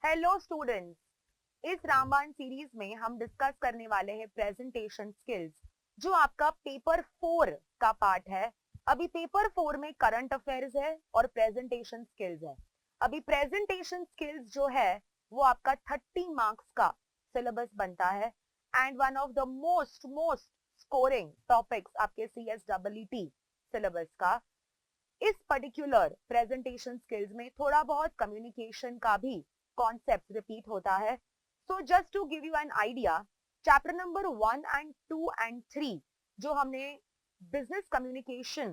Hello students, इस रामबाण series में हम डिस्कस करने वाले हैं प्रेजेंटेशन स्किल्स, जो आपका पेपर 4 का पार्ट है। अभी पेपर 4 में करंट अफेयर्स है और प्रेजेंटेशन स्किल्स है। अभी प्रेजेंटेशन स्किल्स जो है वो आपका 30 मार्क्स का सिलेबस बनता है and one of the most scoring topics आपके CSEET सिलेबस का। इस पर्टिकुलर प्रेजेंटेशन स्किल्स में थोड़ा बहुत कम्युनिकेशन का भी कॉन्सेप्ट रिपीट होता है। So just to give you an idea, chapter number 1 and 2 and 3 जो हमने बिजनेस कम्युनिकेशन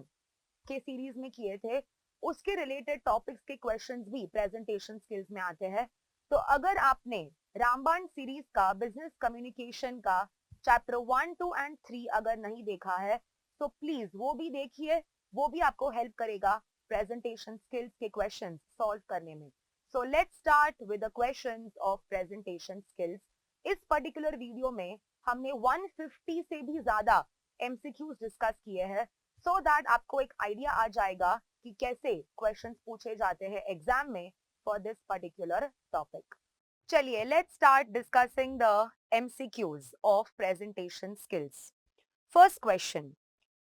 के सीरीज में किए थे, उसके रिलेटेड टॉपिक्स के क्वेश्चंस भी प्रेजेंटेशन स्किल्स में आते हैं। तो अगर आपने रामबाण सीरीज का बिजनेस कम्युनिकेशन का चैप्टर 1, 2 एंड 3 अगर नहीं देखा है तो प्लीज वो भी देखिए, वो भी आपको हेल्प करेगा प्रेजेंटेशन स्किल्स के क्वेश्चंस सॉल्व करने में। So let's start with the questions of presentation skills. इस पर्टिकुलर वीडियो में हमने 150 से भी ज्यादा MCQs डिस्कस किए हैं, सो दैट आपको एक आइडिया आ जाएगा कि कैसे क्वेश्चंस पूछे जाते हैं एग्जाम में फॉर दिस पर्टिकुलर टॉपिक। चलिए let's start discussing the MCQs of presentation skills. First question,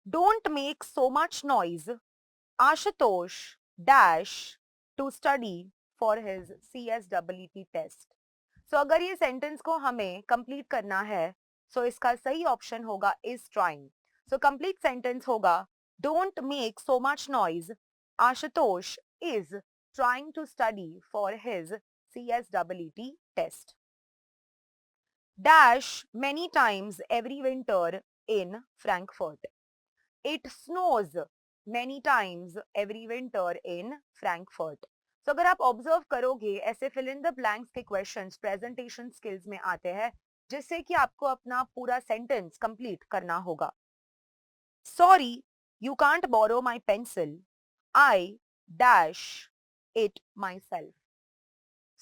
don't make so much noise, Ashutosh dash to study for his CSEET test. So अगर ये सेंटेंस को हमें कंप्लीट करना है सो इसका सही ऑप्शन होगा is trying. So complete sentence होगा don't make so much noise, Ashutosh is trying to study for his CSEET test. Dash many times every winter in Frankfurt. It snows many times every winter in Frankfurt. So अगर आप observe करोगे ऐसे fill in the blanks के questions presentation skills में आते हैं, जिससे कि आपको अपना पूरा सेंटेंस कंप्लीट करना होगा। Sorry, you can't borrow my pencil. I dash it myself.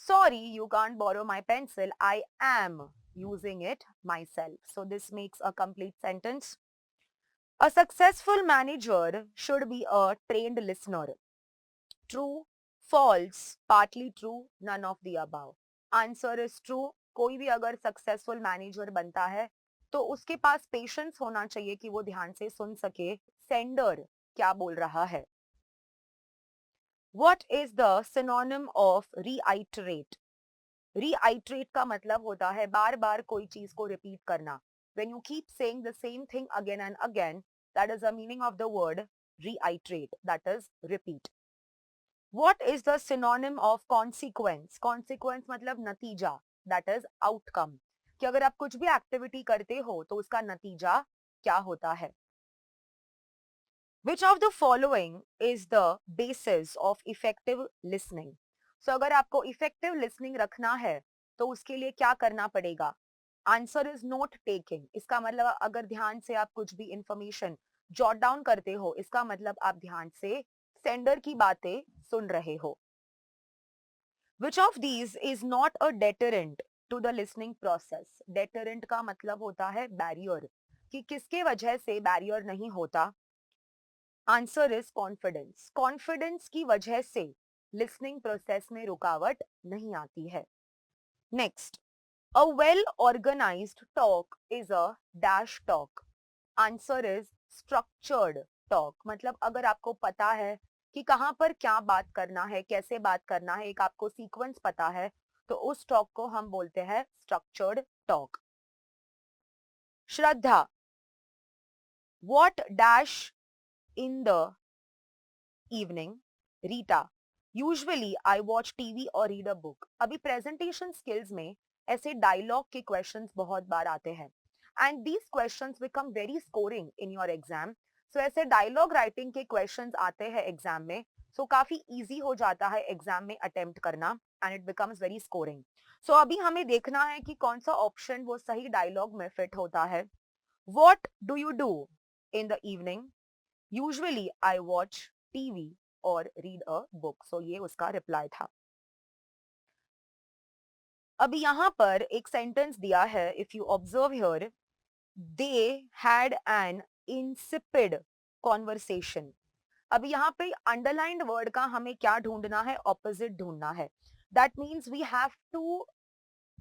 Sorry, you can't borrow my pencil. I am using it myself. So this makes a complete sentence. A successful manager should be a trained listener. True, false, partly true, none of the above. Answer is true. कोई भी अगर successful manager बनता है तो उसके पास patience होना चाहिए कि वो ध्यान से सुन सके सेंडर क्या बोल रहा है। What is the synonym of reiterate? Reiterate का मतलब होता है बार बार कोई चीज को रिपीट करना। When you keep saying the same thing again and again, that is the meaning of the word reiterate, that is repeat. What is the synonym of consequence? Consequence मतलब नतीजा, that is outcome. कि अगर आप कुछ भी activity करते हो तो उसका नतीजा क्या होता है। Which of the following is the basis of effective listening? So अगर आपको effective listening रखना है तो उसके लिए क्या करना पड़ेगा? Answer is note taking. इसका मतलब अगर ध्यान से आप कुछ भी information jot down करते हो, इसका मतलब आप ध्यान से sender की बातें सुन रहे हो। Which of these is not a deterrent to the listening process? Deterrent का मतलब होता है barrier, कि किसके वजह से barrier नहीं होता। Answer is confidence. कॉन्फिडेंस की वजह से लिसनिंग प्रोसेस में रुकावट नहीं आती है। Next, a well organised talk is a dash talk. Answer is structured talk. मतलब अगर आपको पता है कि कहां पर क्या बात करना है, कैसे बात करना है, एक आपको सीक्वेंस पता है, तो उस टॉक को हम बोलते हैं structured talk. Shraddha, what dash in the evening? Rita, usually I watch TV or read a book. अभी presentation skills में ऐसे dialogue के questions बहुत बार आते हैं and these questions become very scoring in your exam. So ऐसे dialogue writing के questions आते हैं exam में, so काफी easy हो जाता है exam में attempt करना and it becomes very scoring. So अभी हमें देखना है कि कौन सा option वो सही dialogue में fit होता है। What do you do in the evening? Usually I watch TV or read a book. So ये उसका रिप्लाई था। अभी यहां पर एक सेंटेंस दिया है, if you observe here, they had an insipid conversation. अभी यहाँ पे अंडरलाइंड वर्ड का हमें क्या ढूंढना है? ऑपोजिट ढूंढना है। That means we have to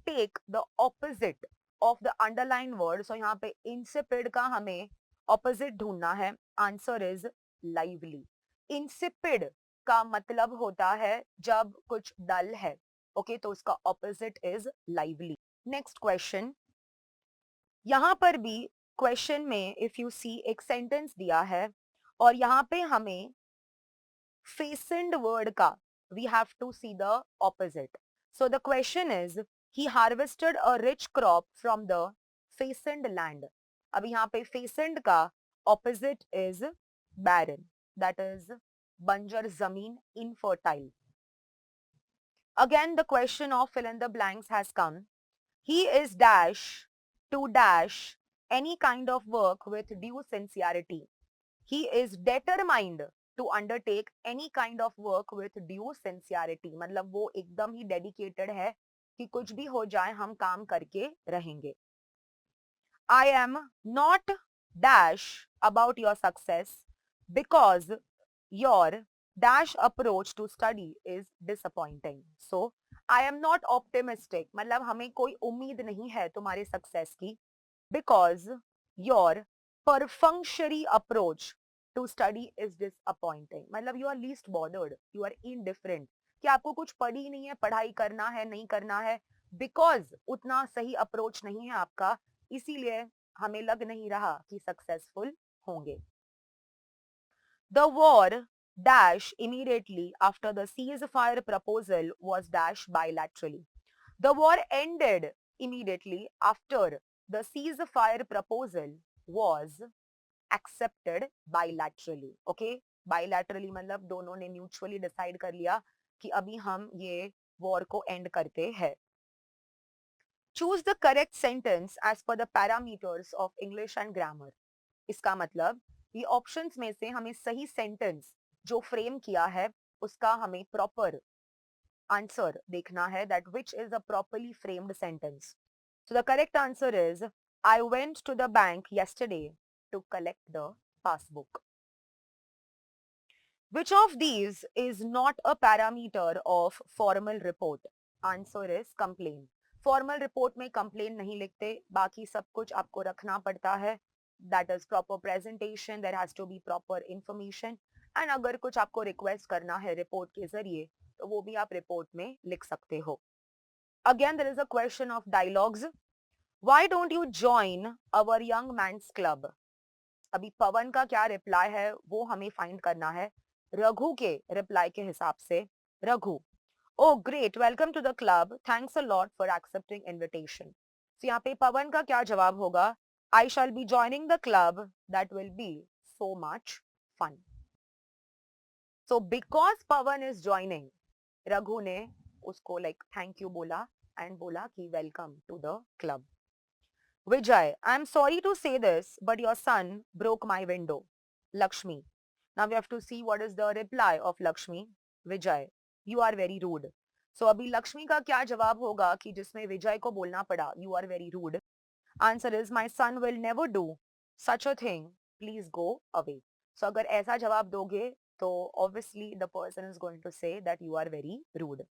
take the opposite of the underlined word. So यहाँ पे insipid का हमें opposite ढूंढना है. Answer is lively. Insipid का मतलब होता है जब कुछ dull है. Okay, तो उसका opposite is lively. Next question. यहाँ पर भी क्वेश्चन में इफ यू सी एक सेंटेंस दिया है और यहाँ पे हमें फेसेंड वर्ड का we have to see the opposite. So the question is he harvested a rich crop from the fecund land. अब यहाँ पे फेसेंड का opposite is barren, that is बंजर जमीन, infertile. Again the question of fill in the blanks has come. He is dash to dash any kind of work with due sincerity. He is determined to undertake any kind of work with due sincerity. मतलब वो एकदम ही dedicated है कि कुछ भी हो जाए हम काम करके रहेंगे. I am not dash about your success because your dash approach to study is disappointing. So I am not optimistic. मतलब हमें कोई उम्मीद नहीं है तुम्हारे सक्सेस की because your perfunctory approach to study is disappointing. मतलब you are least bothered, you are indifferent कि आपको कुछ पढ़ी नहीं है, पढ़ाई करना है नहीं करना है, because उतना सही अप्रोच नहीं है आपका, इसीलिए हमें लग नहीं रहा कि सक्सेसफुल होंगे. The war dash immediately after the ceasefire proposal was dash bilaterally. The war ended immediately after the ceasefire proposal was accepted bilaterally. Okay, bilaterally मतलब दोनों ने mutually decide कर लिया कि अभी हम ये war को end करते हैं. Choose the correct sentence as per the parameters of English and grammar. इसका मतलब ये ऑप्शंस में से हमें सही सेंटेंस जो फ्रेम किया है उसका हमें प्रॉपर आंसर देखना है, that which is a properly framed sentence. So the correct answer is I went to the bank yesterday to collect the passbook. Which of these is not a parameter of formal report? Answer is complaint. Formal report में complaint नहीं लिखते, बाकी सब कुछ आपको रखना पड़ता है. That is proper presentation, there has to be proper information, and अगर कुछ आपको request करना है report के जरिए तो वो भी आप report में लिख सकते हो. Again there is a question of dialogues. Why don't you join our young man's club? अभी पवन का क्या रिप्लाई है वो हमें फाइंड करना है. रघु के रिप्लाई के हिसाब से Raghu, oh great, welcome to the club, thanks a lot for accepting invitation. So यहाँ पे पवन का क्या जवाब होगा? I shall be joining the club, that will be so much fun. So because Pawan is joining, Raghu ने उसको like thank you बोला and बोला कि welcome to the club. Vijay, I am sorry to say this, but your son broke my window. Lakshmi. Now we have to see what is the reply of Lakshmi. Vijay, you are very rude. So अभी लक्ष्मी का क्या जवाब होगा कि जिसमें विजय को बोलना पड़ा you are very rude. Answer is my son will never do such a thing. Please go away. So अगर ऐसा जवाब दोगे तो obviously the person is going to say that you are very rude.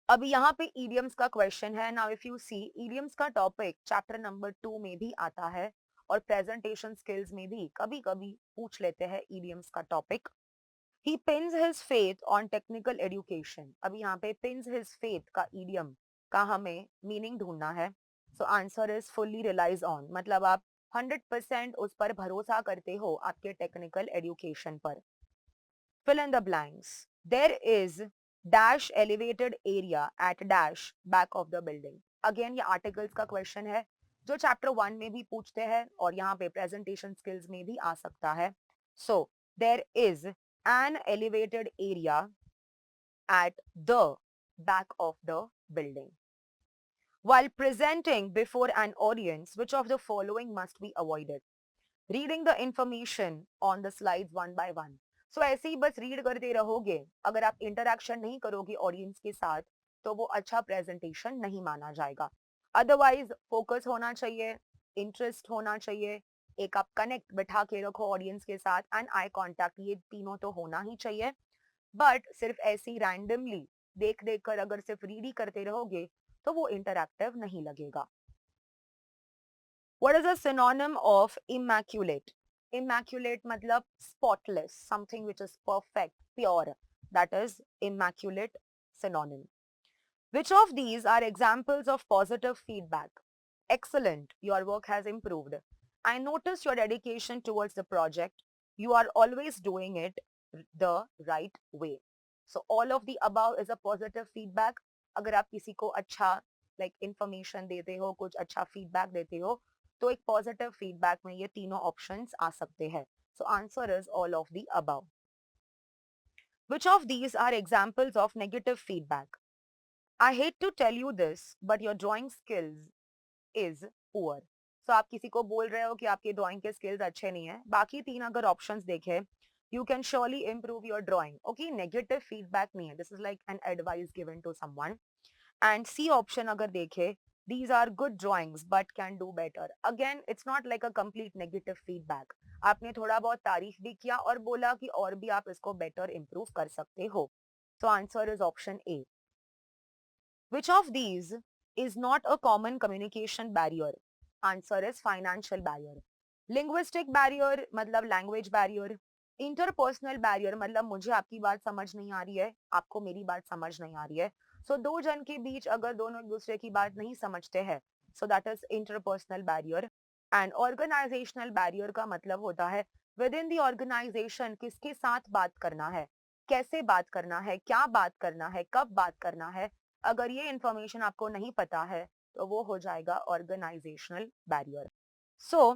अभी यहाँ पे idioms का question है. Now if you see idioms का topic chapter number 2 में भी आता है और presentation skills में भी कभी कभी पूछ लेते हैं idioms का topic. He pins his faith on technical education. अभी यहाँ पे pins his faith का idiom का हमें meaning ढूंढना है. So answer is fully relies on. मतलब आप 100% उस पर भरोसा करते हो आपके technical education पर. Fill in the blanks. There is dash elevated area at dash back of the building. Again ये articles का question है जो chapter 1 में भी पूछते हैं और यहाँ पे presentation skills में भी आ सकता है. So there is an elevated area at the back of the building. While presenting before an audience, which of the following must be avoided? Reading the information on the slides one by one. So ऐसे ही बस read करते रहोगे, अगर आप interaction नहीं करोगे audience के साथ तो वो अच्छा presentation नहीं माना जाएगा. Otherwise focus होना चाहिए, interest होना चाहिए, एक आप connect बैठा के रखो audience के साथ and eye contact, ये तीनों तो होना ही चाहिए. But सिर्फ ऐसे ही randomly देख देख कर अगर सिर्फ रीड ही करते रहोगे तो वो इंटरैक्टिव नहीं लगेगा. What is a synonym of immaculate? Immaculate मतलब spotless, something which is perfect, pure. That is immaculate synonym. Which of these are examples of positive feedback? Excellent, your work has improved. I noticed your dedication towards the project. You are always doing it the right way. So all of the above is a positive feedback. अगर आप किसी को अच्छा like information देते हो, कुछ अच्छा feedback देते हो, तो एक positive feedback में ये तीनों options आ सकते हैं. So answer is all of the above. Which of these are examples of negative feedback? I hate to tell you this, but your drawing skills is poor. So आप किसी को बोल रहे हो कि आपके ड्राइंग के स्किल्स अच्छे नहीं है. बाकी तीन अगर ऑप्शंस देखें, you can surely improve your drawing. Okay, negative feedback नहीं है. This is like an advice given to someone. And C option अगर देखें, these are good drawings but can do better. Again, it's not like a complete negative feedback. आपने थोड़ा बहुत तारीफ भी किया और बोला कि और भी आप इसको better improve कर सकते हो. So answer is option A. Which of these is not a common communication barrier? Answer is financial barrier. Linguistic barrier मतलब language barrier. Interpersonal barrier मतलब मुझे आपकी बात समझ नहीं आ रही है, आपको मेरी बात समझ नहीं आ रही है. So दो जन के बीच अगर दोनों एक दूसरे की बात नहीं समझते हैं, so that is interpersonal barrier. And organizational barrier का मतलब होता है within the organization किसके साथ बात करना है, कैसे बात करना है, क्या बात करना है, कब बात करना है. अगर ये इंफॉर्मेशन आपको नहीं पता है तो वो हो जाएगा ऑर्गेनाइजेशनल बैरियर. सो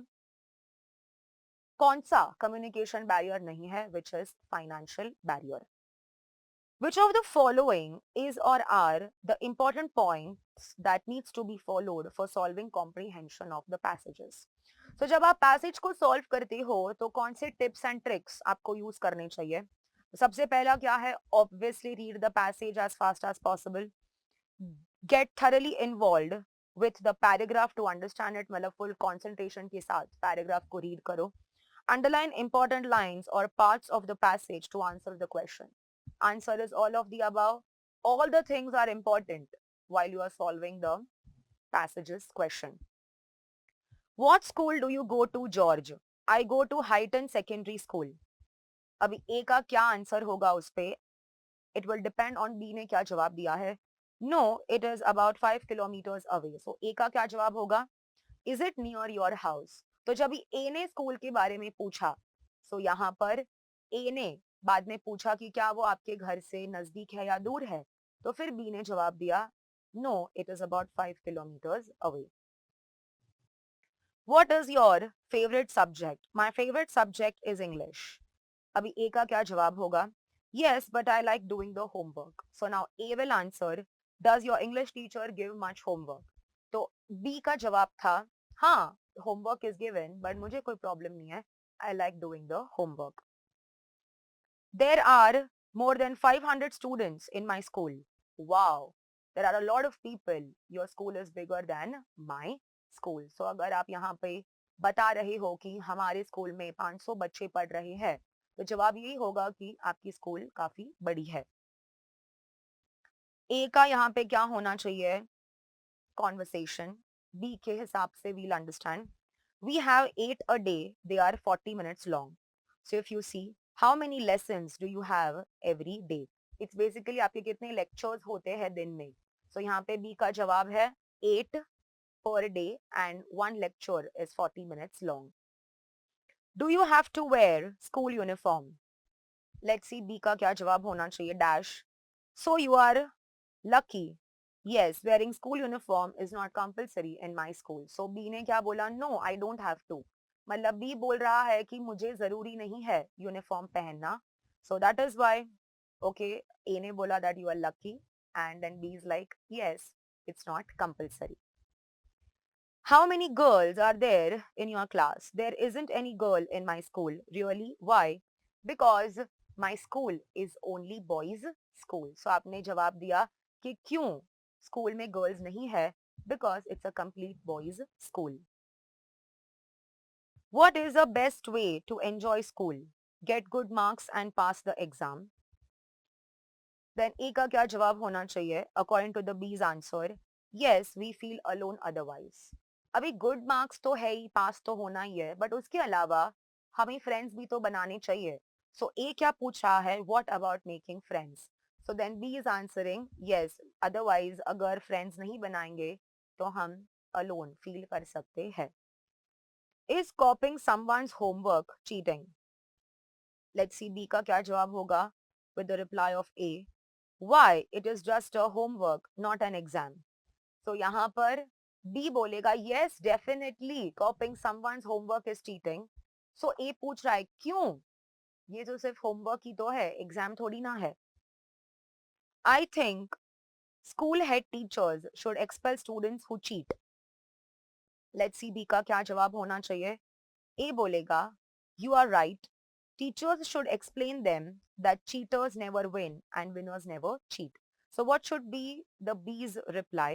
कौन सा कम्युनिकेशन बैरियर नहीं है, which is financial barrier. Which of the following is or are the important points that needs to be followed for solving comprehension of the passages? So जब आप पैसेज को solve करते हो तो कौन से टिप्स एंड ट्रिक्स आपको use करने चाहिए. सबसे पहला क्या है, obviously read the passage as fast as possible. Get thoroughly involved with the paragraph to understand it. मतलब full concentration के साथ paragraph को read करो. Underline important lines or parts of the passage to answer the question. Answer is all of the above. All the things are important while you are solving the passages question. What school do you go to, George? I go to Highton Secondary School. अभी A का क्या answer होगा उस पे? It will depend on B ने क्या जवाब दिया है. No, it is about 5 kilometers away. So A का क्या जवाब होगा? Is it near your house? तो जब A ने स्कूल के बारे में पूछा, so यहाँ पर A ने बाद में पूछा कि क्या वो आपके घर से नजदीक है या दूर है, तो फिर B ने जवाब दिया No, it is about 5 kilometers away. What is your favorite subject? My favorite subject is English. अभी A का क्या जवाब होगा? Yes, but I like doing the homework. So now A will answer, does your English teacher give much homework? तो B का जवाब था, हाँ, homework is given, but मुझे कोई problem नहीं है. I like doing the homework. There are more than 500 students in my school. Wow, there are a lot of people. Your school is bigger than my school. So अगर आप यहाँ पे बता रहे हो कि हमारे स्कूल में 500 बच्चे पढ़ रहे हैं, तो जवाब यही होगा कि आपकी स्कूल काफी बड़ी है. ए का यहाँ पे क्या होना चाहिए, कॉन्वर्सेशन. बी के हिसाब से we'll understand. We have 8 a day, they are 40 minutes long. So if you see how many lessons do you have every day, it's basically आपके कितने lectures होते हैं दिन में. So यहाँ पे बी का जवाब है 8 per day and one lecture is 40 minutes long. Do you have to wear school uniform? Let's see B का क्या जवाब होना चाहिए, dash. So you are lucky. Yes, wearing school uniform is not compulsory in my school. So B ने क्या बोला, no, I don't have to. मतलब B बोल रहा है कि मुझे जरूरी नहीं है यूनिफॉर्म पहनना. So that is why, okay, A ने बोला that you are lucky and then B is like, yes, it's not compulsory. How many girls are there in your class? There isn't any girl in my school. Really? Why? Because my school is only boys school. So आपने जवाब दिया कि क्यों school में girls नहीं है, because it's a complete boys school. What is the best way to enjoy school? Get good marks and pass the exam. Then A का क्या जवाब होना चाहिए according to the B's answer? Yes we feel alone otherwise. अभी good marks तो है ही, पास तो होना ही है, बट उसके अलावा हमें फ्रेंड्स भी तो बनाने चाहिए। सो ए क्या पूछ रहा है, what about making friends? So then B is answering yes, otherwise अगर फ्रेंड्स नहीं बनाएंगे तो हम अलोन फील कर सकते हैं। Is copying someone's homework cheating? Let's see B का क्या जवाब होगा with the reply of A. Why? It is just a homework not an exam. तो यहाँ पर बी बोलेगा yes definitely copying someone's homework is cheating. So A पूछ रहा है क्यों, ये तो सिर्फ होमवर्क ही तो है, एग्जाम थोड़ी ना है। I think school head teachers should expel students who cheat. Let's see B का क्या जवाब होना चाहिए। ए बोलेगा you are right, teachers should explain them that cheaters never win and winners never cheat. So what should be the B's reply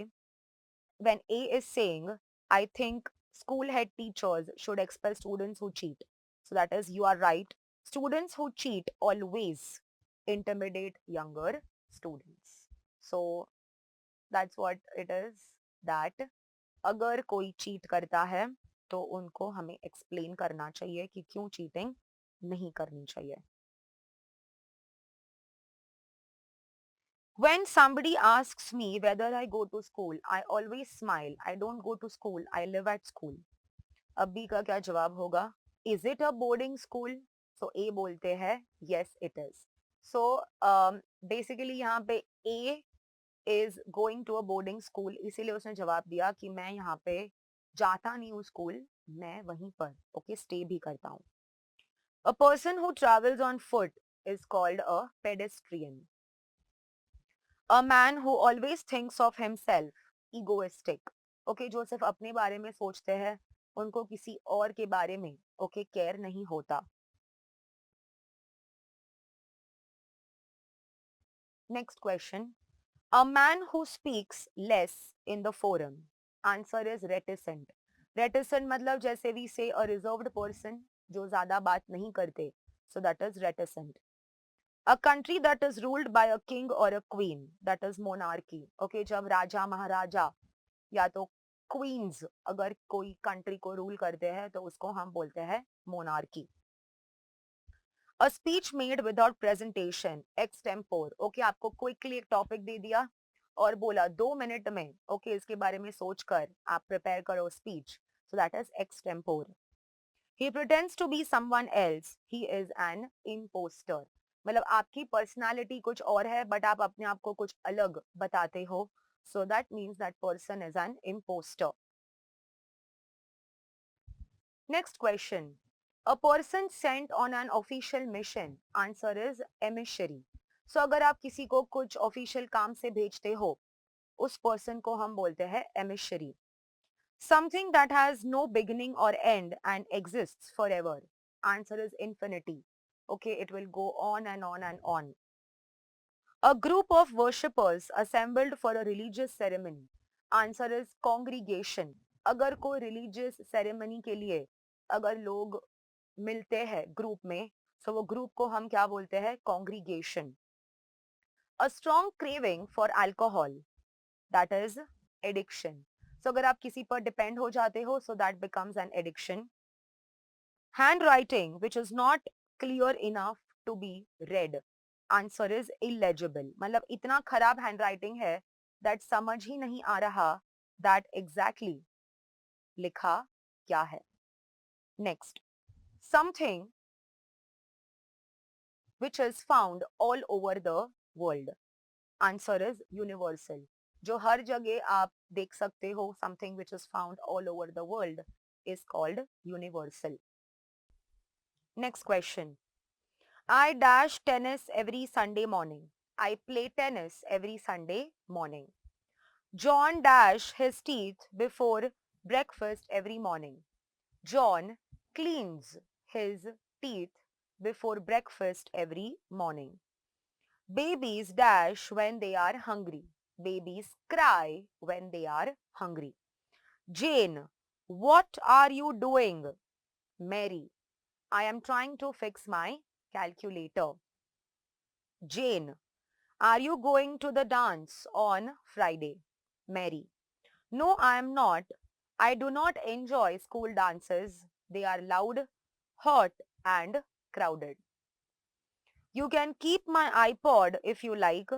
when A is saying, I think school head teachers should expel students who cheat? So that is, you are right. Students who cheat always intimidate younger students. So that's what it is, that अगर कोई cheat करता है तो उनको हमें explain करना चाहिए कि क्यों चीटिंग नहीं करनी चाहिए। When somebody asks me whether I go to school, I always smile. I don't go to school. I live at school. अब B का क्या जवाब होगा? Is it a boarding school? So A बोलते हैं yes it is. So basically यहाँ पे A is going to a boarding school, इसीलिए उसने जवाब दिया कि मैं यहाँ पे जाता नहीं हूँ स्कूल, मैं वहीं पर ओके स्टे भी करता हूँ। A person who travels on foot is called a pedestrian. A man who always thinks of himself, egoistic. Okay जो सिर्फ अपने बारे में सोचते हैं, उनको किसी और के बारे में ओके केयर नहीं होता। Next question, a man who speaks less in the forum. Answer is reticent. Reticent मतलब जैसे we say a reserved person, जो ज्यादा बात नहीं करते, so that is reticent. A country that is ruled by a king or a queen, that is monarchy. Okay, जब राजा महाराजा या तो क्वींस अगर कोई कंट्री को रूल करते हैं तो उसको हम बोलते हैं monarchy. A speech made without presentation, extempore. Okay, आपको क्विकली एक टॉपिक दे दिया और बोला 2 मिनट में ओके इसके बारे में सोचकर आप प्रिपेयर करो speech, so that is extempore. He pretends to be someone else. He is an imposter. मतलब आपकी पर्सनालिटी कुछ और है बट आप अपने आप को कुछ अलग बताते हो, so that means that person is an imposter. Next question. A person sent on an official mission. Answer is emissary. So अगर आप किसी को कुछ ऑफिशियल काम से भेजते हो, उस पर्सन को हम बोलते हैं emissary. Something that has no beginning or end and exists forever. Answer is infinity. Okay, it will go on and on and on. A group of worshippers assembled for a religious ceremony. Answer is congregation. अगर कोई religious ceremony के लिए अगर लोग मिलते हैं group में, so वो ग्रुप को हम क्या बोलते हैं? congregation. A strong craving for alcohol. That is addiction. So अगर आप किसी पर डिपेंड हो जाते हो, so that becomes an addiction. Handwriting which is not clear enough to be read. Answer is illegible. मतलब इतना खराब हैंडराइटिंग है that समझ ही नहीं आ रहा that exactly लिखा क्या है। Next, something which is found all over the world. Answer is universal. जो हर जगह आप देख सकते हो, something which is found all over the world is called universal. Next question. I dash tennis every Sunday morning. I play tennis every Sunday morning. John dash his teeth before breakfast every morning. John cleans his teeth before breakfast every morning. Babies dash when they are hungry. Babies cry when they are hungry. Jane, what are you doing? Mary, I am trying to fix my calculator. Jane, Are you going to the dance on Friday? Mary. No, I am not. I do not enjoy school dances. They are loud, hot, and crowded. You can keep my iPod if you like.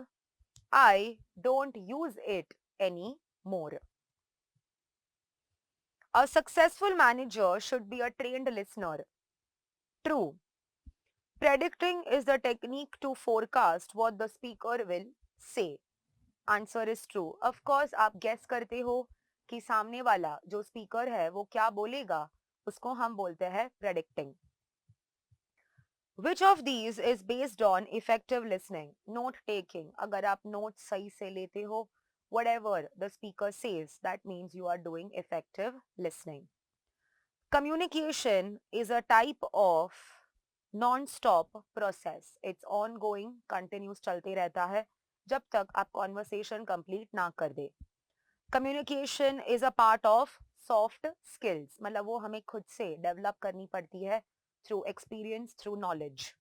I don't use it anymore. A successful manager should be a trained listener. True. Predicting is the technique to forecast what the speaker will say. Answer is true. Of course, आप guess करते हो कि सामने वाला जो speaker है वो क्या बोलेगा, उसको हम बोलते हैं predicting. Which of these is based on effective listening? Note taking. अगर आप notes सही से लेते हो, whatever the speaker says, that means you are doing effective listening. Communication is a type of non-stop process. It's ongoing, continuous चलते रहता है जब तक आप conversation complete ना कर दे. Communication is a part of soft skills. मतलब वो हमें खुद से develop करनी पड़ती है through experience, through knowledge.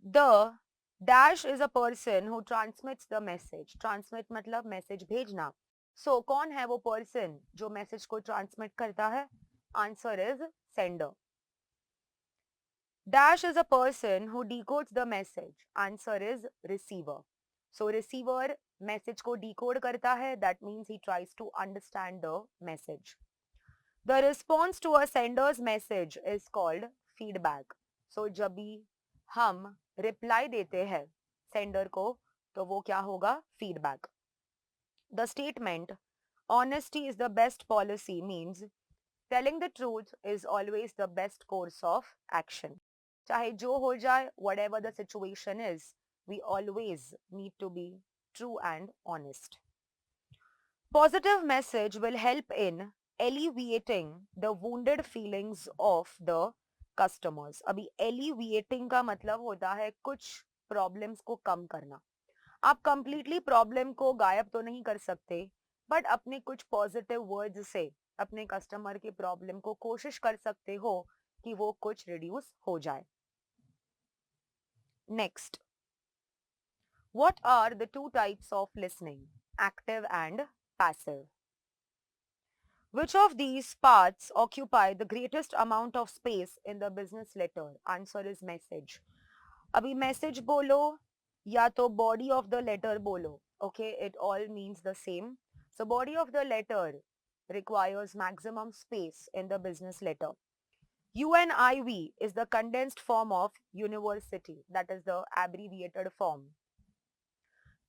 The dash is a person who transmits the message. Transmit मतलब message भेजना. So कौन है वो person जो message को transmit करता है? Answer is sender. Dash is a person who decodes the message. Answer is receiver. So receiver message को decode करता है. That means he tries to understand the message. The response to a sender's message is called feedback. So जब भी हम reply देते हैं sender को तो वो क्या होगा? Feedback. The statement honesty is the best policy means telling the truth is always the best course of action. चाहे जो हो जाए, whatever the situation is, we always need to be true and honest. Positive message will help in alleviating the wounded feelings of the customers. अभी alleviating का मतलब होता है कुछ problems को कम करना. आप completely problem को गायब तो नहीं कर सकते, but अपने कुछ positive words से अपने customer के problem को कोशिश कर सकते हो कि वो कुछ reduce हो जाए. Next, what are the two types of listening? Active and passive. Which of these parts occupy the greatest amount of space in the business letter? Answer is message. अभी message बोलो या तो body of the letter बोलो. Okay, it all means the same. So body of the letter requires maximum space in the business letter. UNIV is the condensed form of university. That is the abbreviated form.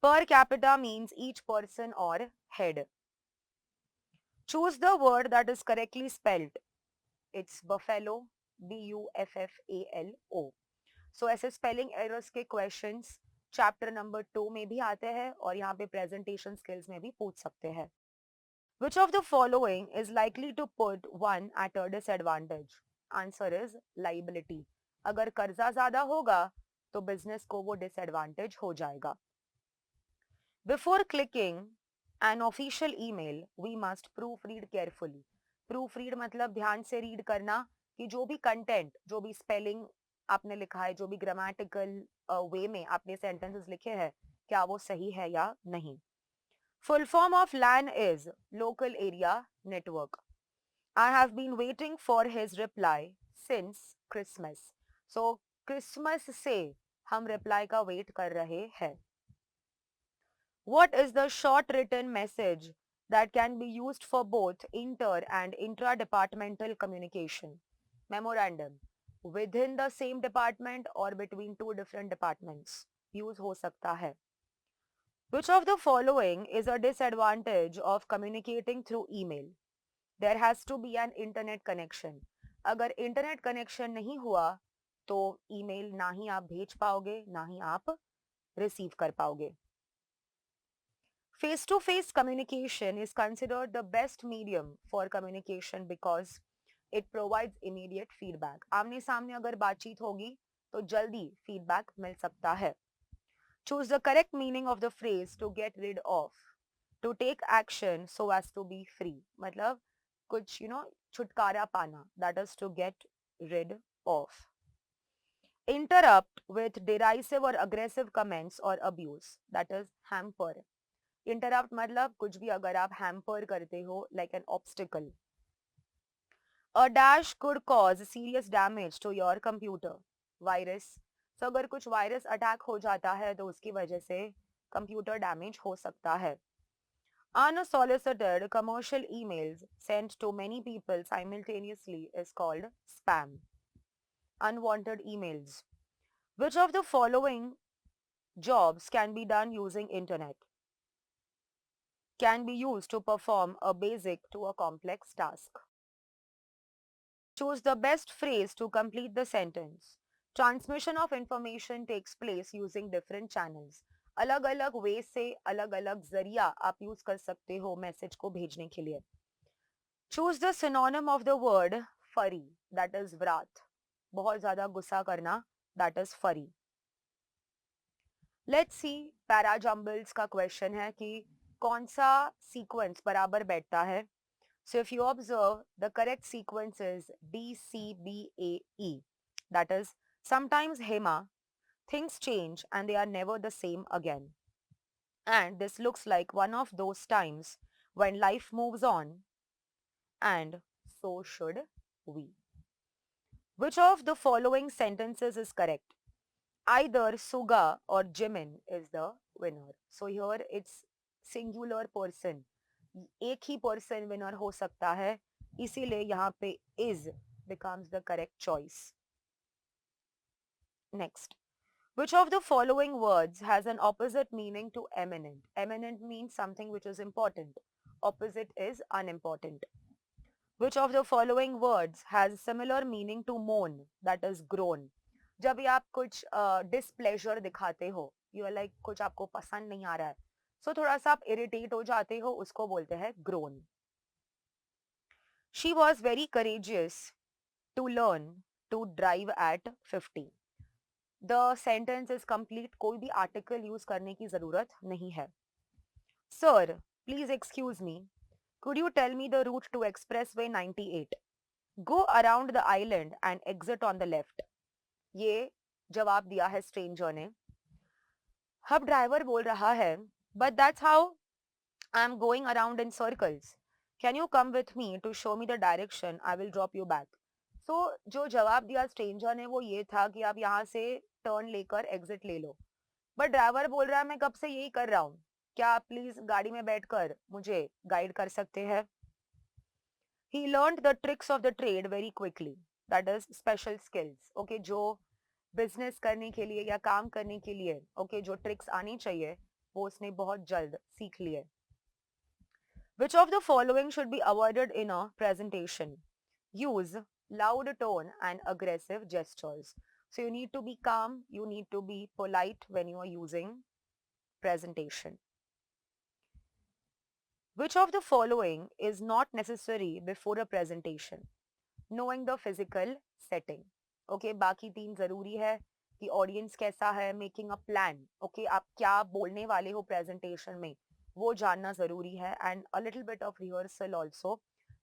Per capita means each person or head. Choose the word that is correctly spelled. It's buffalo, Buffalo. So ऐसे spelling errors के questions chapter number 2 में भी आते हैं और यहाँ पे presentation skills में भी पूछ सकते हैं. Which of the following is likely to put one at a disadvantage? Answer is liability. अगर कर्जा ज़्यादा होगा तो business को वो disadvantage हो जाएगा. Before clicking an official email, we must proofread carefully. Proofread मतलब ध्यान से read करना कि जो भी content, जो भी spelling आपने लिखा है, जो भी grammatical way में आपने sentences लिखे हैं, क्या वो सही है या नहीं. Full form of LAN is Local Area Network. I have been waiting for his reply since Christmas. So Christmas से हम reply का wait कर रहे हैं. What is the short written message that can be used for both inter and intra-departmental communication? Memorandum. Within the same department or between two different departments. Use हो सकता है. Which of the following is a disadvantage of communicating through email? There has to be an internet connection. अगर internet connection नहीं हुआ तो email ना ही आप भेज पाओगे ना ही आप receive कर पाओगे. Face-to-face communication is considered the best medium for communication because it provides immediate feedback. आमने सामने अगर बातचीत होगी तो जल्दी feedback मिल सकता है. Choose the correct meaning of the phrase to get rid of. To take action so as to be free. मतलब कुछ छुटकारा पाना. That is to get rid of. Interrupt with derisive or aggressive comments or abuse, that is hamper. Interrupt मतलब कुछ भी अगर आप hamper करते हो, like an obstacle. A dash could cause serious damage to your computer. Virus. So अगर कुछ virus attack हो जाता है तो उसकी वजह से कंप्यूटर डैमेज हो सकता है. Unsolicited commercial emails sent to many people simultaneously is called spam. Unwanted emails. Which of the following jobs can be done using internet? Can be used to perform a basic to a complex task. Choose the best phrase to complete the sentence. Transmission of information takes place using different channels. अलग अलग वे से अलग अलग जरिया आप use कर सकते हो मैसेज को भेजने के लिए. Choose the synonym of the word furry, that is wrath. बहुत ज्यादा गुस्सा करना, that is furry. Let's see parajumbles का क्वेश्चन है कि कौन सा सीक्वेंस बराबर बैठता है. So if you observe, the correct sequence is DCBAE. That is, sometimes Hema, things change and they are never the same again. And this looks like one of those times when life moves on, and so should we. Which of the following sentences is correct? Either Suga or Jimin is the winner. So here it's singular person. एक ही person winner हो सकता है, इसीलिए यहाँ पे is becomes the correct choice. Next, which of the following words has an opposite meaning to eminent? Eminent means something which is important. Opposite is unimportant. Which of the following words has similar meaning to moan? That is groan. जब भी आप कुछ displeasure दिखाते हो, you are like कुछ आपको पसंद नहीं आ रहा है, so थोड़ा सा आप irritate हो जाते हो, उसको बोलते हैं groan. She was very courageous to learn to drive at 50. The sentence is complete. कोई भी article use करने की जरूरत नहीं है. Sir, please excuse me. Could you tell me the route to Expressway 98? Go around the island and exit on the left. ये जवाब दिया है stranger ने. अब ड्राइवर बोल रहा है, but that's how I'm going around in circles. Can you come with me to show me the direction? I will drop you back. So जो जवाब दिया stranger ने वो ये था कि आप यहाँ से टर्न लेकर एग्जिट ले लो. बट ड्राइवर बोल रहा है मैं कब से यही कर रहा हूँ, क्या आप प्लीज गाड़ी में बैठकर मुझे गाइड कर सकते हैं. He learned the tricks of the trade very quickly. That is special skills. Okay, जो बिजनेस करने के लिए या काम करने के लिए okay, जो ट्रिक्स आनी चाहिए वो उसने बहुत जल्द सीख लिए. Which of the following should be avoided in a presentation? Use loud tone and aggressive gestures. So you need to be calm, you need to be polite when you are using presentation. Which of the following is not necessary before a presentation? Knowing the physical setting. Okay, बाकी तीन जरूरी है कि audience कैसा है, making a plan. Okay, आप क्या बोलने वाले हो प्रेजेंटेशन में वो जानना जरूरी है, and a little bit of rehearsal also,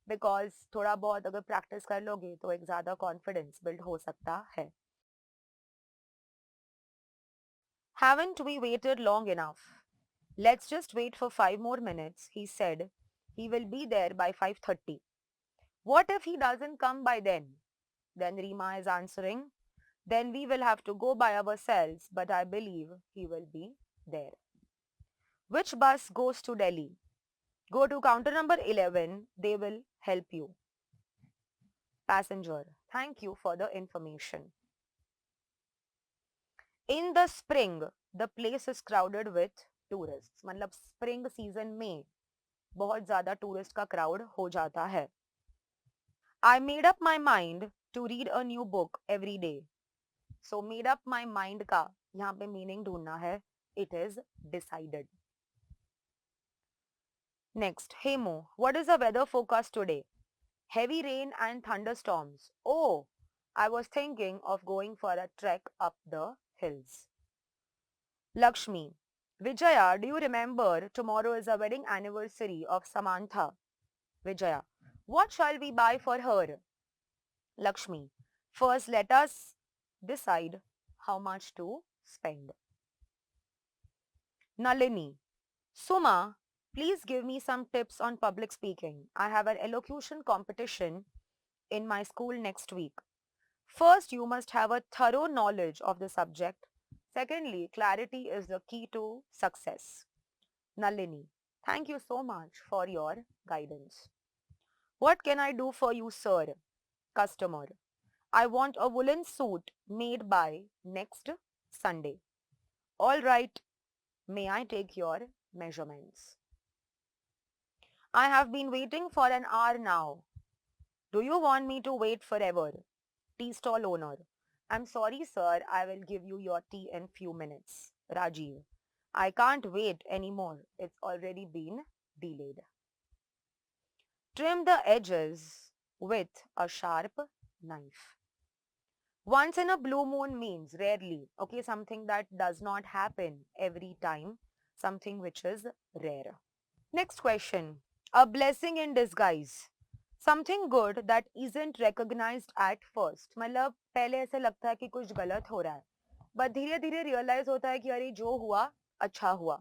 because थोड़ा बहुत अगर प्रैक्टिस कर लोगे तो एक ज्यादा कॉन्फिडेंस बिल्ड हो सकता है. Haven't we waited long enough? Let's just wait for 5 more minutes. He said he will be there by 5:30. What if he doesn't come by then? Then Rima is answering, then we will have to go by ourselves, but I believe he will be there. Which bus goes to Delhi? Go to counter number 11. They will help you. Passenger, thank you for the information. In the spring, the place is crowded with tourists. मतलब spring season में बहुत ज़्यादा tourist का crowd हो जाता है. I made up my mind to read a new book every day. So made up my mind का यहाँ पे meaning ढूंढना है. It is decided. Next, hey Mo, what is the weather forecast today? Heavy rain and thunderstorms. Oh, I was thinking of going for a trek up the hills. Lakshmi, Vijaya, do you remember tomorrow is a wedding anniversary of Samantha? Vijaya, what shall we buy for her? Lakshmi, first let us decide how much to spend. Nalini, Suma, please give me some tips on public speaking. I have an elocution competition in my school next week. First, you must have a thorough knowledge of the subject. Secondly, clarity is the key to success. Nalini, thank you so much for your guidance. What can I do for you, sir? Customer, I want a woolen suit made by next Sunday. All right, may I take your measurements? I have been waiting for an hour now. Do you want me to wait forever? Tea stall owner, I'm sorry, sir, I will give you your tea in few minutes. Rajiv, I can't wait anymore. It's already been delayed. Trim the edges with a sharp knife. Once in a blue moon means rarely, okay, something that does not happen every time, something which is rare. Next question. A blessing in disguise. Something good that isn't recognized at first. मतलब पहले ऐसे लगता है कि कुछ गलत हो रहा है, but धीरे धीरे realize होता है कि अरे जो हुआ अच्छा हुआ.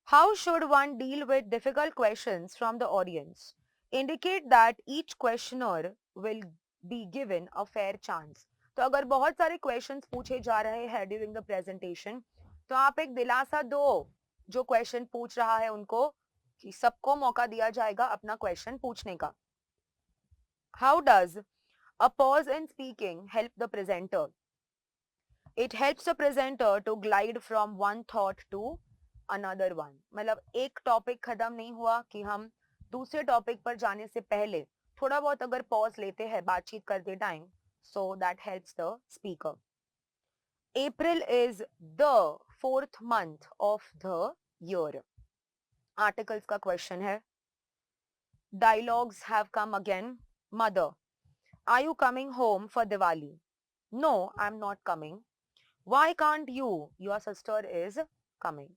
How should one deal with difficult questions from the audience? Indicate that each questioner will be given a fair chance. तो अगर बहुत सारे questions पूछे जा रहे हैं during the presentation, तो आप एक दिलासा दो जो question पूछ रहा है उनको कि सबको मौका दिया जाएगा अपना question पूछने का. How does a pause in speaking help the presenter? It helps the presenter to glide from one thought to another one. मतलब एक टॉपिक खत्म नहीं हुआ कि हम दूसरे टॉपिक पर जाने से पहले थोड़ा बहुत अगर पॉज लेते हैं बातचीत करते time, so that helps the speaker. April is the fourth month of the year. Articles का question है. Dialogues have come again. Mother, are you coming home for Diwali? No, I'm not coming. Why can't you? Your sister is coming.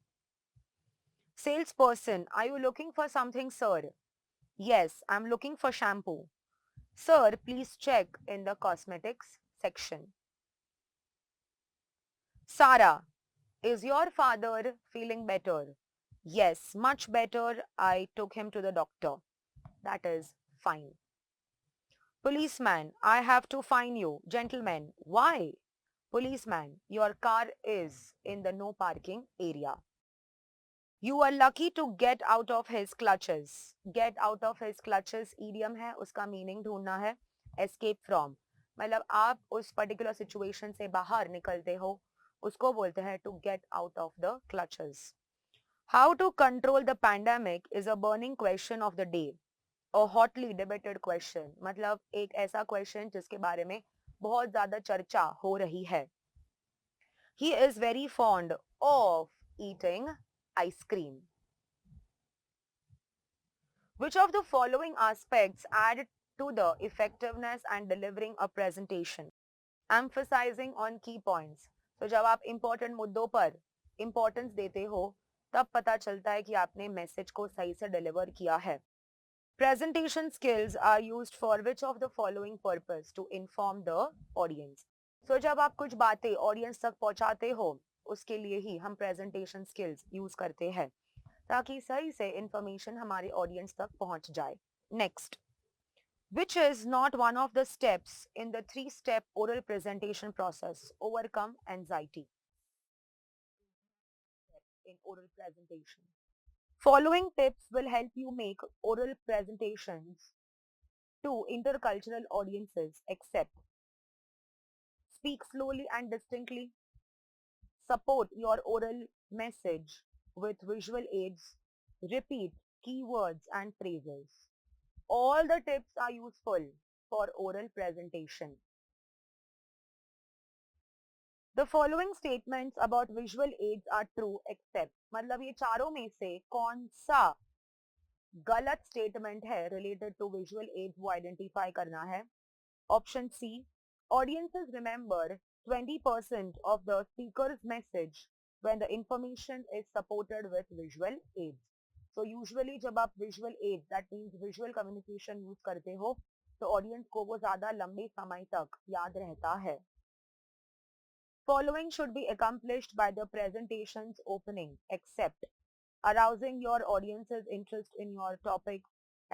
Salesperson, are you looking for something, sir? Yes, I'm looking for shampoo. Sir, please check in the cosmetics section. Sarah, is your father feeling better? Yes, much better. I took him to the doctor. That is fine. Policeman, I have to fine you. Gentleman, why? Policeman, your car is in the no parking area. You are lucky to get out of his clutches. Get out of his clutches idiom है, उसका meaning ढूंढना है. Escape from. मतलब आप उस particular situation से बाहर निकलते हो, उसको बोलते हैं to get out of the clutches. How to control the pandemic is a burning question of the day. A hotly debated question. मतलब एक ऐसा question जिसके बारे में बहुत ज़्यादा चर्चा हो रही है. He is very fond of eating ice cream. Which of the following aspects add to the effectiveness and delivering a presentation? Emphasizing on key points. तो जब आप important मुद्दों पर importance देते हो, तब पता चलता है कि आपने message को सही से deliver किया है. Presentation skills are used for which of the following purpose? To inform the audience. So जब आप कुछ बातें audience तक पहुंचाते हो, उसके लिए ही हम presentation skills use करते हैं ताकि सही से information हमारे audience तक पहुंच जाए. Next, which is not one of the steps in the 3-step oral presentation process? Overcome anxiety in oral presentation. Following tips will help you make oral presentations to intercultural audiences except speak slowly and distinctly, support your oral message with visual aids, repeat keywords and phrases. All the tips are useful for oral presentation. The following statements about visual aids are true except, मतलब ये चारों में से कौन सा गलत statement है related to visual aids वो identify करना है. Option C, audiences remember 20% of the speaker's message when the information is supported with visual aids. So usually जब आप visual aids, that means visual communication use करते हो, तो audience को वो ज़्यादा लंबे समय तक याद रहता है. Following should be accomplished by the presentation's opening, except arousing your audience's interest in your topic,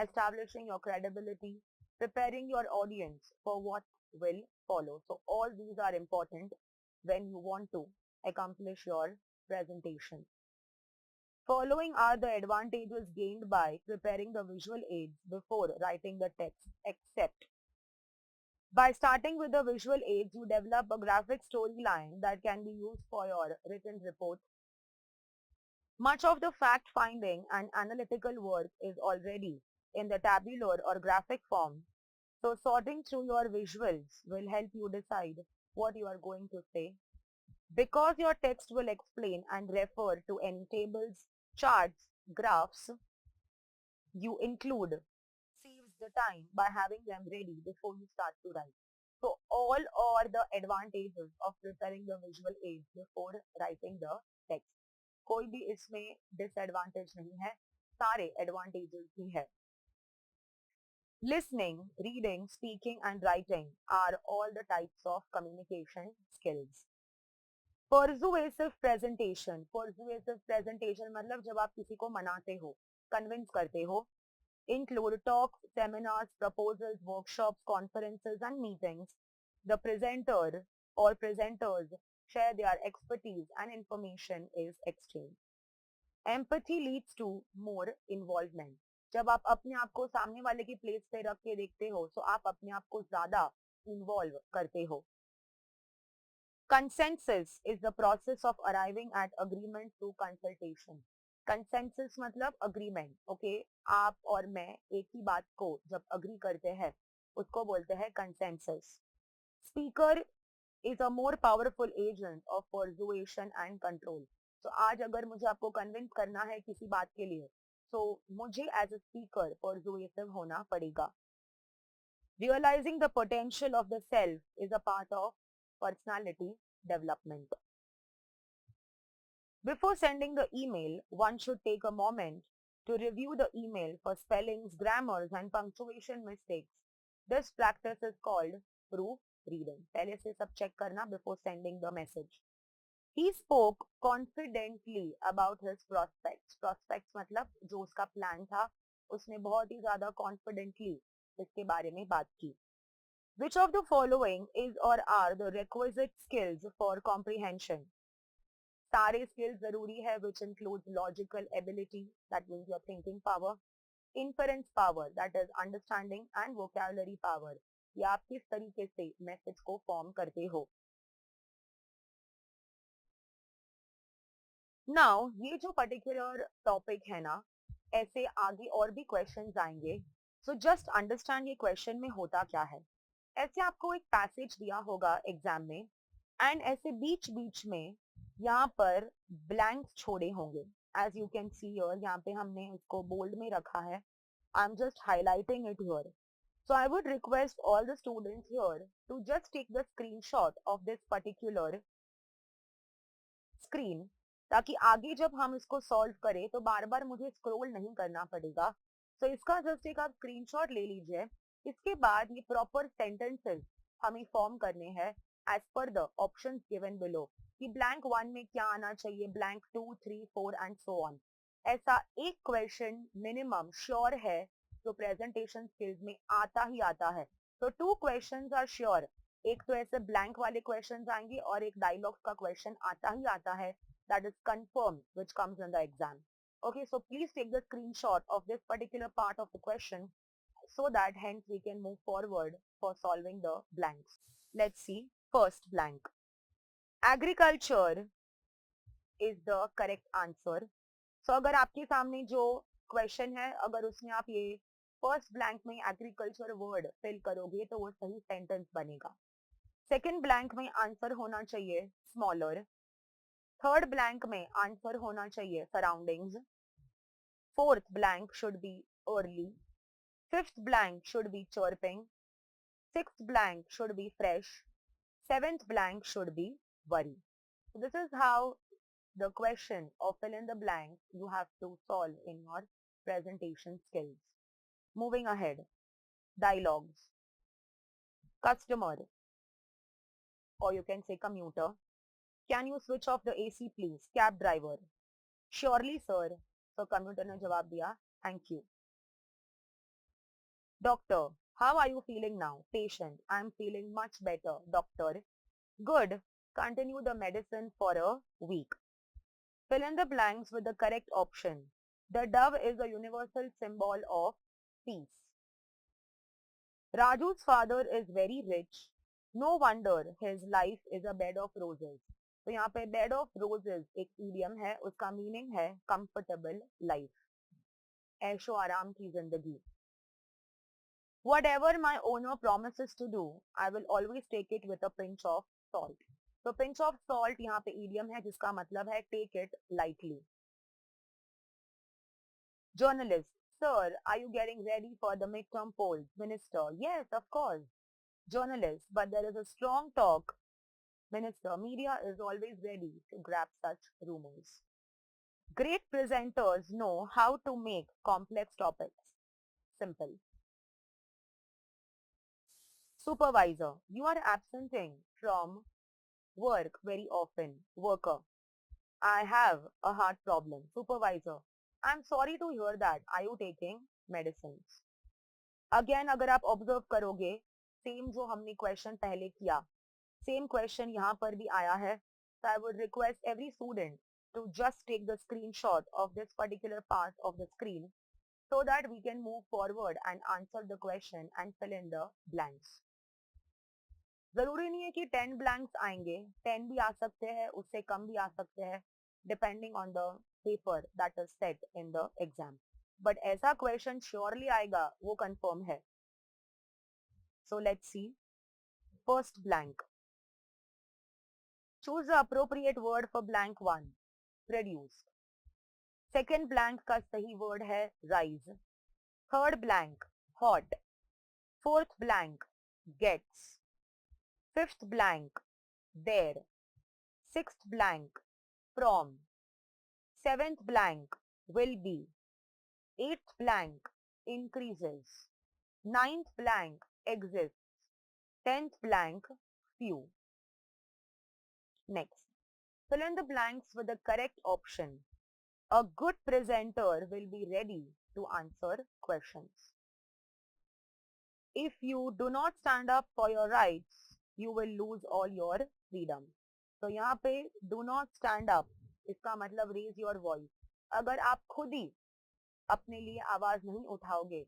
establishing your credibility, preparing your audience for what will follow. So all these are important when you want to accomplish your presentation. Following are the advantages gained by preparing the visual aids before writing the text, except by starting with the visual aids, you develop a graphic storyline that can be used for your written report. Much of the fact-finding and analytical work is already in the tabular or graphic form. So sorting through your visuals will help you decide what you are going to say. Because your text will explain and refer to any tables, charts, graphs, you include saves the time by having them ready before you start to write. So all are the advantages of preparing the visual aids before writing the text. कोई भी इसमें disadvantage नहीं है, सारे advantages भी है. Listening, reading, speaking and writing are all the types of communication skills. Persuasive presentation मतलब जब आप किसी को मनाते हो, convince करते हो, include talks, seminars, proposals, workshops, conferences and meetings. The presenter or presenters share their expertise and information is exchanged. Empathy leads to more involvement. जब आप अपने आप को सामने वाले की प्लेस पे रख के देखते हो, तो आप अपने आप को ज्यादा इन्वॉल्व करते हो. Consensus is the process of arriving at agreement through consultation. Consensus मतलब agreement. Okay, आप और मैं एक ही बात को जब agree करते हैं, उसको बोलते हैं consensus. Speaker is a more powerful agent of persuasion and control. So आज अगर मुझे आपको convince करना है किसी बात के लिए, तो मुझे as a speaker persuasive होना पड़ेगा. Realizing the potential of the self is a part of personality development. Before sending the email, one should take a moment to review the email for spellings, grammars and punctuation mistakes. This practice is called proofreading. पहले से सब check करना before sending the message. He spoke confidently about his prospects. Prospects मतलब जो उसका plan था, उसने बहुत ही ज़्यादा confidently इसके बारे में बात की. Which of the following is or are the requisite skills for comprehension? सारे skills जरूरी है, which includes logical ability, that means your thinking power, inference power, that is understanding, and vocabulary power. ये आप किस तरीके से message को form करते हो. Now ये जो particular topic है ना, ऐसे आगे और भी questions आएंगे. So just understand ये question में होता क्या है. ऐसे आपको एक पैसेज दिया होगा एग्जाम में एंड ऐसे बीच बीच में यहाँ पर ब्लैंक्स छोड़े होंगे. As you can see here, यहाँ पे हमने इसको बोल्ड में रखा है. I am just highlighting it here. So I would request all the students here to just take the screenshot of this particular screen, ताकि आगे जब हम इसको सॉल्व करें तो बार बार मुझे स्क्रॉल नहीं करना पड़ेगा. तो इसका जस्ट एक आप स्क्रीनशॉट ले लीजिए. इसके बाद ये प्रॉपर सेंटेंसेस हमें फॉर्म करने हैं as per the options given below, कि ब्लैंक 1 में क्या आना चाहिए, ब्लैंक 2, 3, 4 एंड सो ऑन. ऐसा एक क्वेश्चन मिनिमम श्योर है जो प्रेजेंटेशन स्किल्स में आता ही आता है. तो 2 क्वेश्चंस आर श्योर. एक तो ऐसे ब्लैंक वाले क्वेश्चंस आएंगे और एक डायलॉग्स का क्वेश्चन आता ही आता है, that is confirmed, which comes in the exam. Okay, so please take the screenshot of this particular part of the question so that hence we can move forward for solving the blanks. Let's see. First blank. Agriculture is the correct answer. So अगर आपके सामने जो question है, अगर उसमें आप ये first blank में agriculture word fill करोगे तो वो सही sentence बनेगा. Second blank में answer होना चाहिए smaller. Third blank में answer होना चाहिए surroundings. Fourth blank should be early. Fifth blank should be chirping. Sixth blank should be fresh. Seventh blank should be worry. So this is how the question of fill in the blank you have to solve in your presentation skills. Moving ahead. Dialogues. Customer, or you can say commuter, Can you switch off the AC please? Cab driver. Surely sir. So commuter ने जवाब दिया thank you. Doctor, how are you feeling now? Patient, I am feeling much better. Doctor, good. Continue the medicine for a week. Fill in the blanks with the correct option. The dove is a universal symbol of peace. Raju's father is very rich. No wonder his life is a bed of roses. तो यहाँ पे bed of roses एक idiom है, उसका meaning है comfortable life, ऐशो आराम की जिंदगी. Whatever my owner promises to do, I will always take it with a pinch of salt. तो pinch of salt यहाँ पे idiom है जिसका मतलब है take it lightly. Journalist, sir, are you getting ready for the midterm polls? Minister, yes, of course. Journalist, but there is a strong talk. Minister, media is always ready to grab such rumors. Great presenters know how to make complex topics simple. Supervisor, you are absenting from work very often. Worker, I have a heart problem. Supervisor, I'm sorry to hear that. Are you taking medicines? Again, अगर आप observe करोगे, same जो हमने question पहले किया, same question यहाँ पर भी आया है. So I would request every student to just take the screenshot of this particular part of the screen so that we can move forward and answer the question and fill in the blanks. जरूरी नहीं है कि 10 blanks आएंगे, 10 भी आ सकते हैं, उससे कम भी आ सकते हैं, depending on the paper that is set in the exam. But ऐसा question surely आएगा, वो confirm है. So let's see. First blank. Choose the appropriate word for blank 1. Produce. Second blank का सही word है rise. Third blank hot. Fourth blank gets. Fifth blank there. Sixth blank from. Seventh blank will be. Eighth blank increases. Ninth blank exists. 10th blank few. Next, fill in the blanks with the correct option. A good presenter will be ready to answer questions. If you do not stand up for your rights, you will lose all your freedom. तो यहाँ पे do not stand up, इसका मतलब raise your voice. अगर आप खुद ही अपने लिए आवाज नहीं उठाओगे,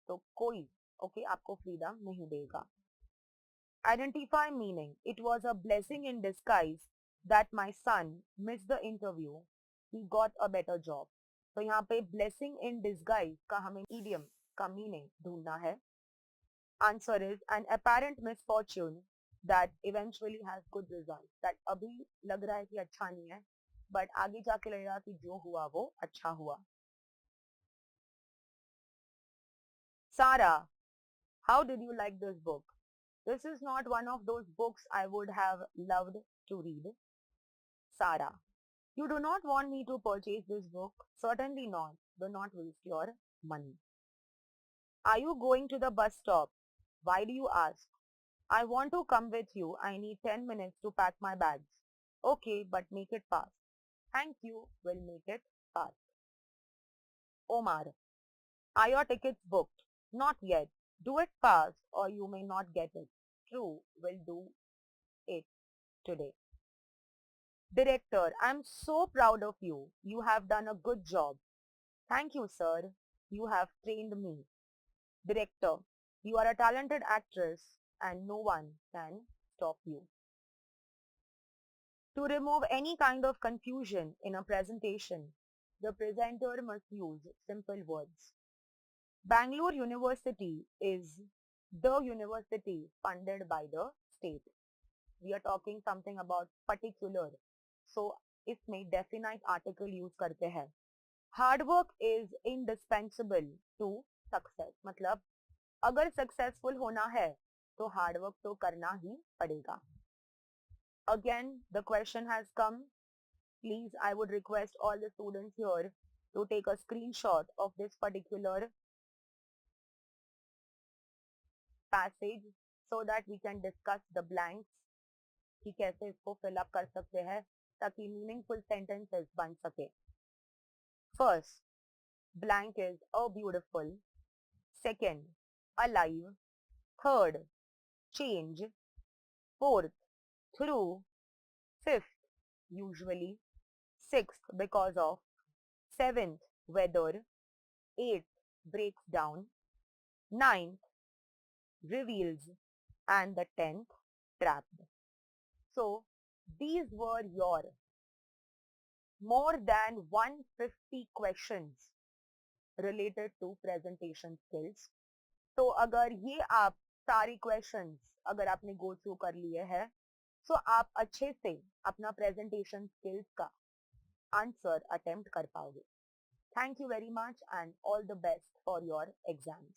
तो कोई आपको freedom नहीं देगा. Identify meaning. It was a blessing in disguise that my son missed the interview. He got a better job. तो यहाँ पे blessing in disguise का हमें idiom का meaning ढूंढना है. Answer is an apparent misfortune that eventually has good results. That अभी लग रहा है कि अच्छा नहीं है, but आगे जाके लगेगा कि जो हुआ वो अच्छा हुआ. Sarah, how did you like this book? This is not one of those books I would have loved to read. Sarah, you do not want me to purchase this book? Certainly not. Do not waste your money. Are you going to the bus stop? Why do you ask? I want to come with you. I need 10 minutes to pack my bags. Okay, but make it fast. Thank you. We'll make it fast. Omar, are your tickets booked? Not yet. Do it fast or you may not get it. True, we'll do it today. Director, I'm so proud of you. You have done a good job. Thank you, sir. You have trained me. Director, you are a talented actress and no one can stop you. To remove any kind of confusion in a presentation, the presenter must use simple words. Bangalore University is the university funded by the state. We are talking something about particular. So, इसमें definite article use करते हैं. Hard work is indispensable to success. मतलब अगर successful होना है तो hard work तो करना ही पड़ेगा. Again, the question has come. Please, I would request all the students here to take a screenshot of this particular passage so that we can discuss the blanks. कि कैसे इसको fill up कर सकते हैं ताकि मीनिंगफुल सेंटेंसेस बन सके. First, blank is a beautiful. Second, alive. Third, change. Fourth, through. Fifth, usually. Sixth, because of. Seventh, weather. Eighth, breaks down. Ninth, reveals. And the 10th, trapped. So, these were your more than 150 questions related to presentation skills. तो अगर ये आप सारी questions अगर आपने go through कर लिए हैं तो आप अच्छे से अपना प्रेजेंटेशन स्किल्स का आंसर अटेम्प्ट कर पाओगे. Thank you very much and all the best for your exams.